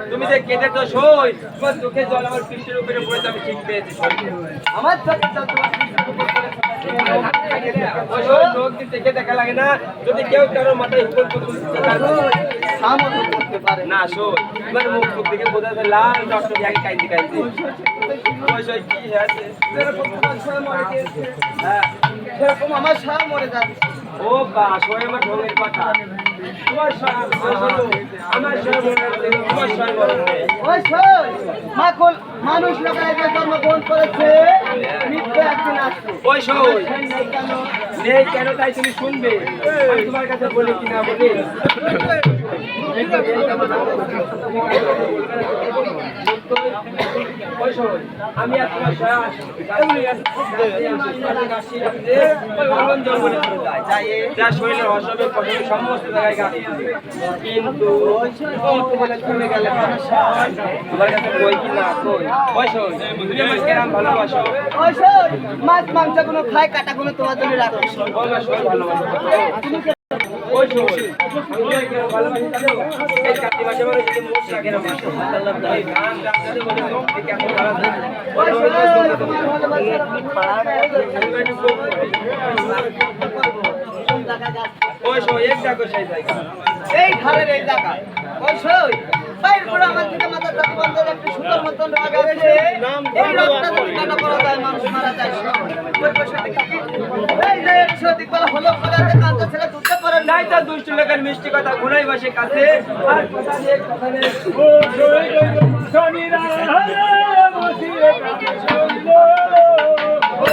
তুমি যে কেটে তো সই তোমার চোখে জল আমার পিঠের উপরে পড়েছে আমি ঠিক পেয়েছি আমার চোখে জল তোমার পিঠের উপরে লোক দেখে দেখা লাগে না যদি কেউ কারো মাথায় উপর করতে পারে না শোন তোমার মুখ মুখ দেখে বোঝা যায় লাল ডক্টর আগে কাইতে কাইতে কি আছে সেরকম আমার সারা মরে যাচ্ছে ও বাস ওই আমার ঢোঙের কথা তোমার মানুষ জন্মগ্রহণ করেছে নেই কেন তাই তুমি শুনবে আমি তোমার কাছে বলি কিনা বলি আমি আর তোমার যা শরীরের অসবে ফসলে সমস্ত জায়গায় গাছ কিন্তু চলে গেলে তোমার কাছে কই কি না কই তুমি আমার কেরাম ভালোবাসো মাছ মাংস গুলো খায় কাটা গুলো তোমার জন্য রাখো ভালোবাসো এই ঘরের এই জায়গায় বাইর করে আমার দিকে মাথা চাপি বন্ধ একটু সুন্দর মতন রাগ আছে এই রক্তটা যদি কাটা পড়া যায় মানুষ মারা যায় এই যে সঠিক বলা হলো করাতে কাঁদতে ছেলে দুধে পড়ে নাই তার দুষ্ট লোকের মিষ্টি কথা ঘুরাই বসে কাছে আর কথা নেই ও শনিরা বসিয়ে কাছে শুনলো ও